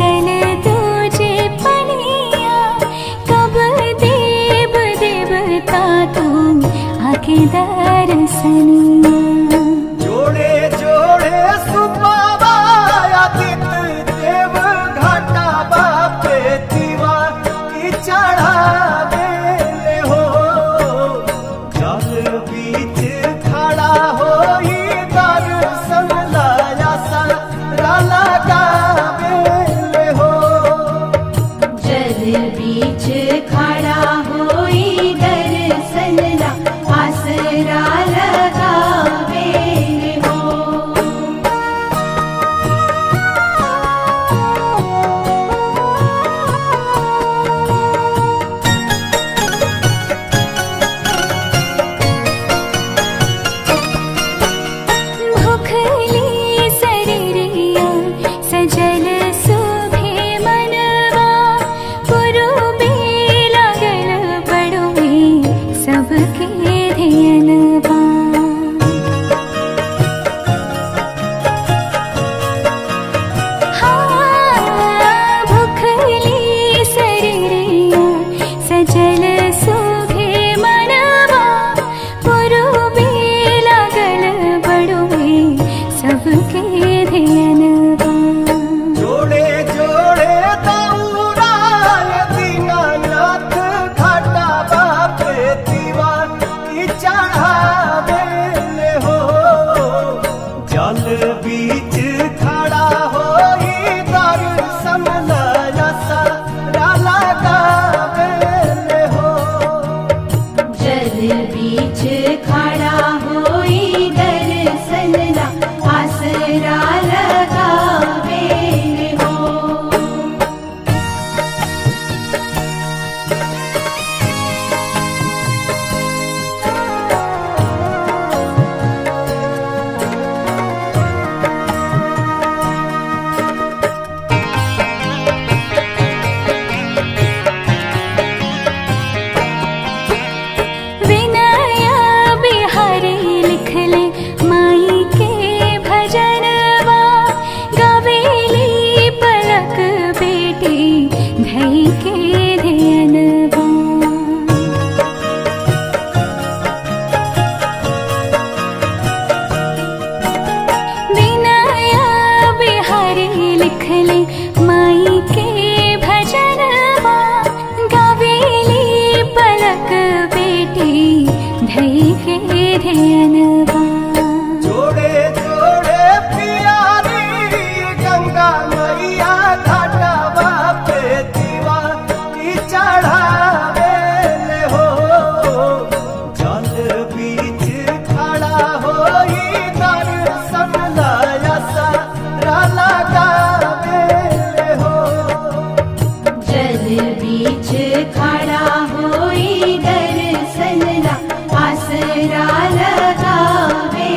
सकल तुझे पनिया, कब देव देवता तुम आके दर्शनिया। जोड़े जोड़े सुपावा आदित्य देव घाटा बापे दीवा की चढ़ावे हो। जल बीच खड़ा होई दर्शन लाया सारा लगावे हो। जल बीच खड़ा होई दर्शन ला आसरा लगावे हो। भूखली शरीरिया सजल सुभे मनवा, पुरुबे लागल बड़ुए सबके ध्यानवा। हाँ, भूखली शरीरिया सजल सुभे मनवा, पुरुबे लागल बड़ुए सबके ध्यानवा। जोड़े जोड़े दौड़ाय दीनानाथ घाटा बापे दीवा की चढ़ावे हो। जल बीच खड़ा होई दर्शन लाया सारा लगावे हो। जल बीच खड़ा होई दर्शन ला आसरा लगावे हो। विनय बिहारी लिखले माई के भजनवा, गवेली पलक बेटी धई के ध्यानवा। विनय बिहारी लिखले माई के भजनवा, गवेली पलक बेटी धई के ध्यानवा। जोड़े जोड़े प्यारी गंगा मैया घाटा बापे दीवा की चढ़ावे हो। जल बीच खड़ा होई दर्शन लाया सारा लगावे हो। जल बीच खड़ा होई दर्शन ला आसरा लगावे।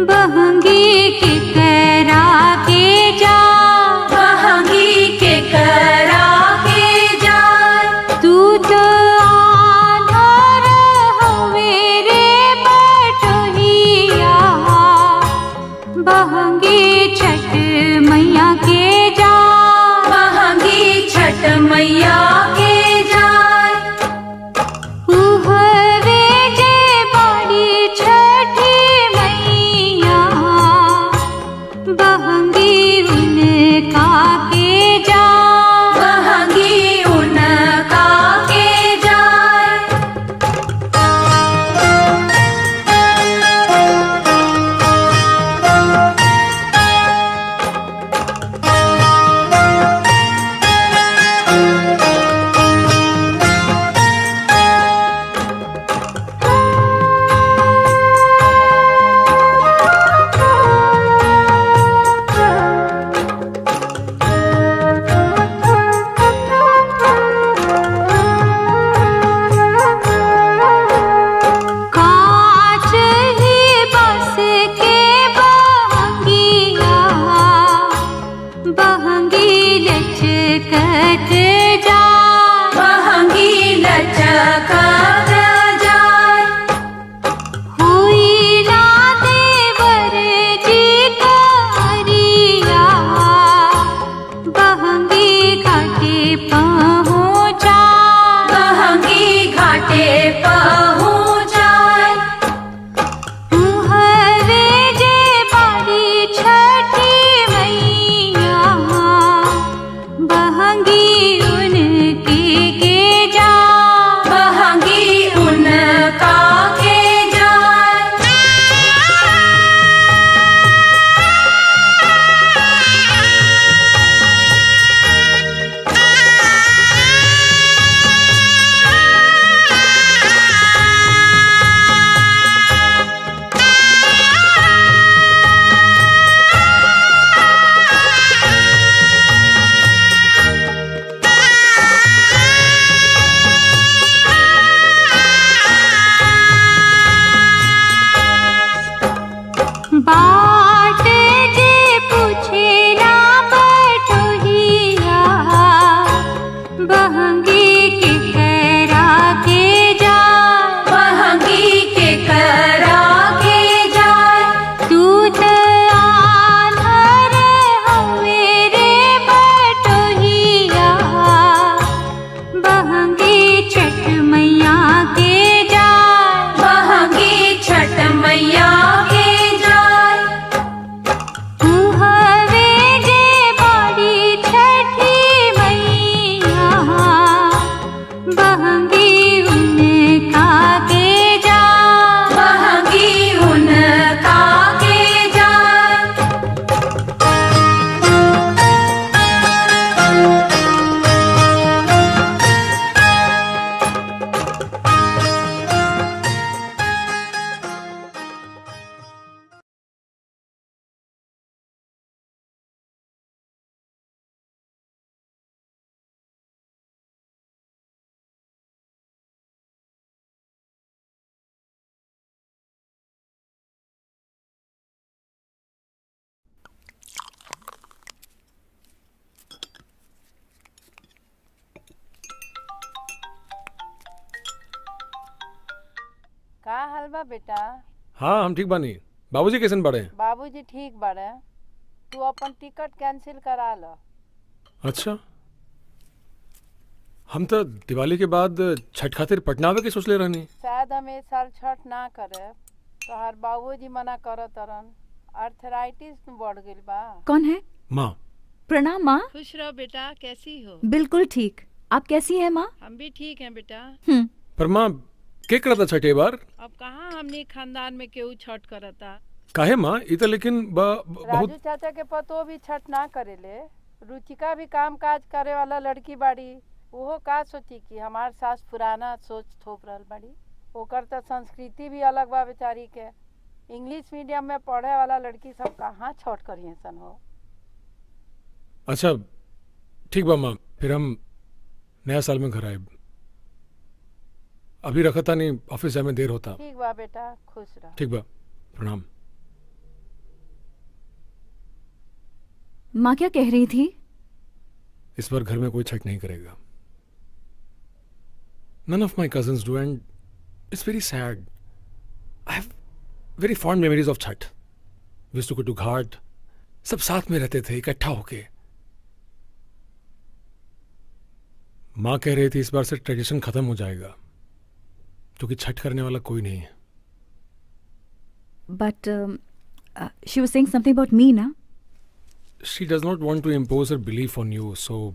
बहंगी के करा के जा, बहंगी के करा के जाय। तू तो आधार हवे रे बटोहिया, बहंगी छठ मैया के जा, बहंगी छठ मैया के जाय। उहवे जे बाड़ी छठी मैया, बहंगी उनका के जा, बहंगी उनका के जाय। कांच ही बस के बहंगिया, बहंगी लचकत जा, बहंगी लचकत जाय। हुई ना देवर जी करिया, बहंगी घाटे पहुँचा, बहंगी घाटे पहुँचाय। उहवे जे बाड़ी छठी मैया, बहंगी उनके के जा, बहंगी उनका के जाय। बाट जे पूछेला बटोहिया, बहंगी के करा के जा, बहंगी के करा के जाय। तू तो आधार हवे रे बटोहिया, बहंगी छठ मैया के जा, बहंगी छठ मैया के जाय। उहवे जे बाड़ी छठी मैया, बहंगी उनका के जा, बहंगी उनका के जाय। का हाल बा बेटा? हाँ हम ठीक बानी। बाबूजी कैसन बाड़े? बाबूजी ठीक बाड़े। तू अपन टिकट कैंसिल करा ल। अच्छा, हम तो दिवाली के बाद छठ खातिर पटना आवे के सोच ले रहनी। शायद हम इस साल छठ ना करे, तोहार बाबूजी मना करत तरन। आर्थराइटिस बढ़ गइल बा। कौन है? माँ। प्रणाम माँ। खुश रहो बेटा, कैसी हो? बिल्कुल ठीक। आप कैसी हैं माँ? हम भी ठीक हैं बेटा। पर माँ के करता छठ ए बार? अब कहाँ हमनी खानदान में केहू छठ करता। काहे माँ? ई तो लेकिन बहुत राजू चाचा के पतो भी छठ ना करेले। रुचिका भी काम काज करे वाला लड़की बाड़ी। वो का सोची कि हमार सास पुराना सोच थोप रहल बाड़ी। ओकर तो संस्कृति भी अलग बा बेचारी के। इंग्लिश मीडियम में पढ़े वाला लड़की सब कहाँ छठ करिए सन हो। अच्छा ठीक बा माँ, फिर हम नया साल में घर आए। अभी रखता नहीं, ऑफिस जाए में देर होता। ठीक बा बेटा, खुश रह। ठीक बा, प्रणाम। माँ क्या कह रही थी? इस बार घर में कोई छठ नहीं करेगा. None of my cousins do, and it's very sad. I have very fond memories of Chhath. We used to go to घाट. सब साथ में रहते थे इकट्ठा होके. माँ कह रही थी इस बार से ट्रेडिशन खत्म हो जाएगा क्योंकि छठ करने वाला कोई नहीं है. But she was saying something about me, na? She does not want to impose her belief on you, so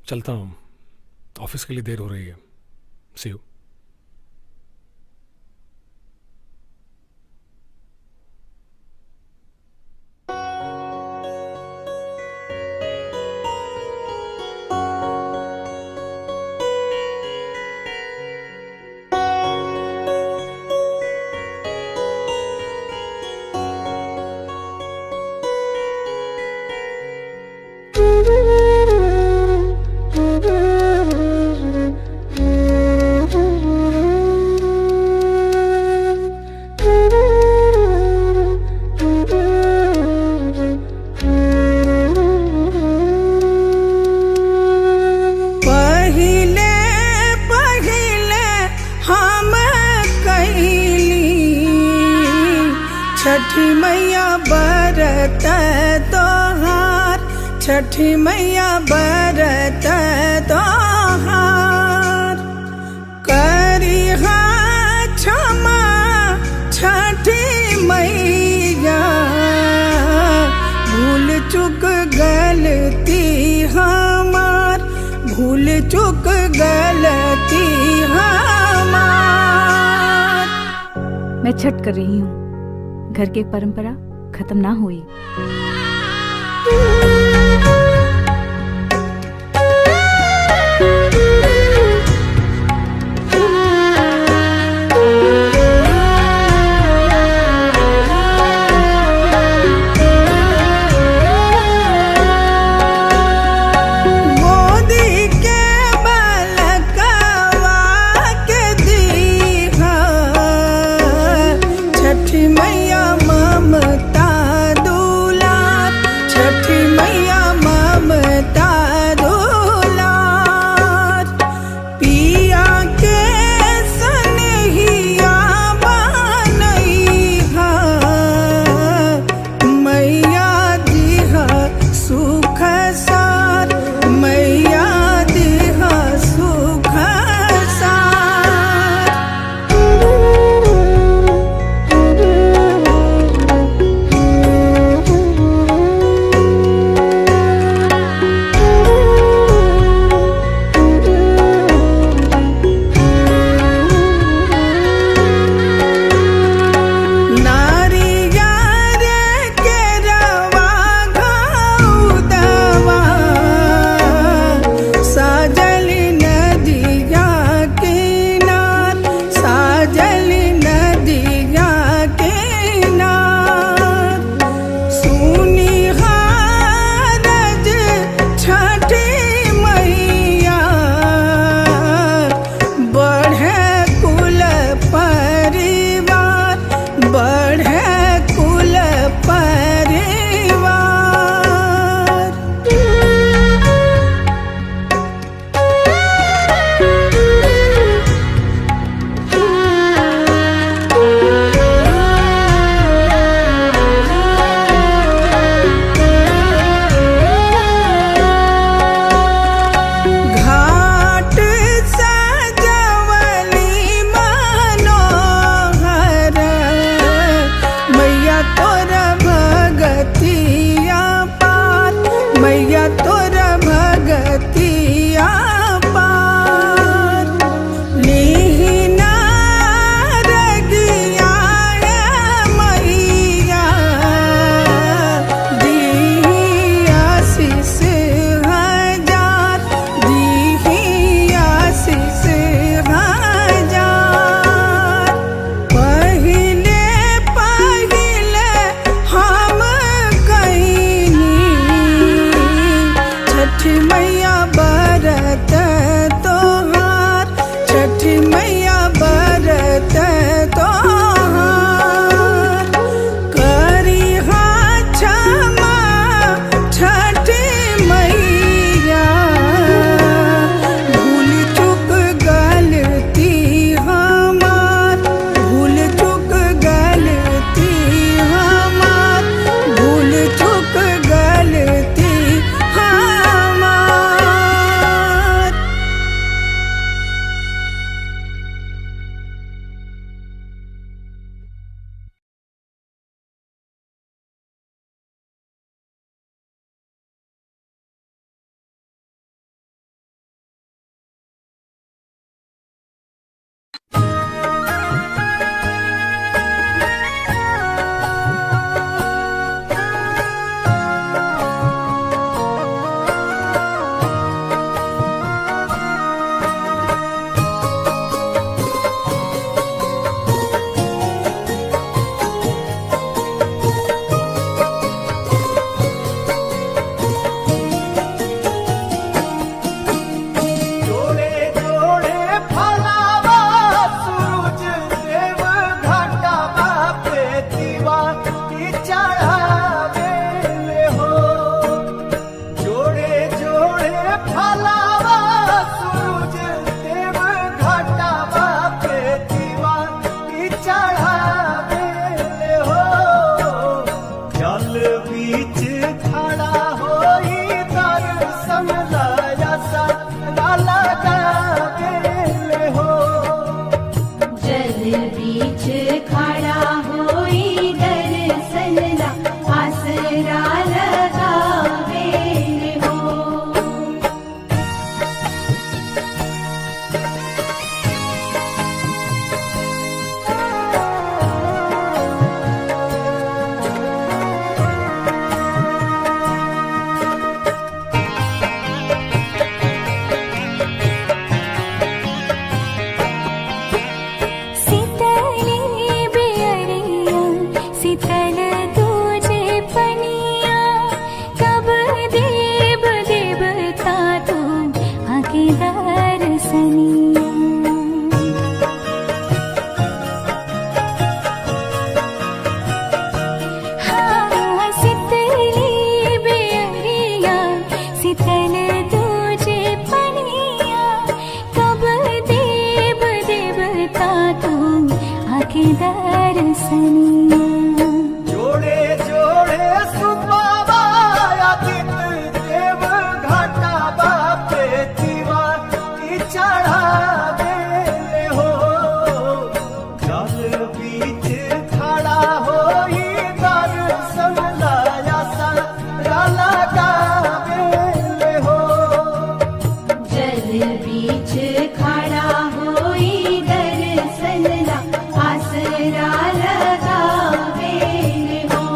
चलता हूँ. ऑफिस के लिए देर हो रही है. See you. छठी मैया बरत तोहार, छठी मैया बरत तोहार, करिहा क्षमा छठी मैया, भूल चुक गलती हमार, भूल चुक गलती हमार। मैं छठ कर रही हूँ, घर की परंपरा खत्म ना हुई। छठी मैया ममता दुलार, छठी दर्शनिया जोड़े जोड़े सुबाबा आदित्य देव घाटा बापे दीवा की चढ़ावे हो जल बीच खड़ा होई दर्शन लाया सारा लगावे हो जल बीच खड़ा होई दर्शन ला आसरा लगावे हो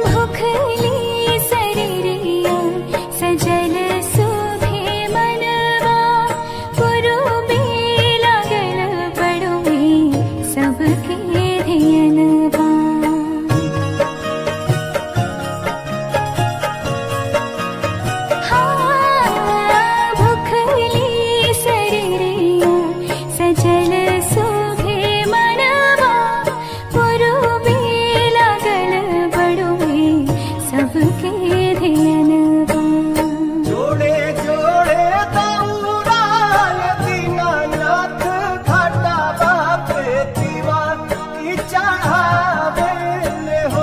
भूखली शरीरिया सजल सुभे मनवा पुरुबे लागल बड़ुए सबके धियनवा भूखली शरीरिया सजल सुभे मनवा पुरुबे लागल बड़ुए सबके धियनवा जोड़े जोड़े दौड़ाल दीनानाथ घाटा बापे दीवा की चढ़ावे हो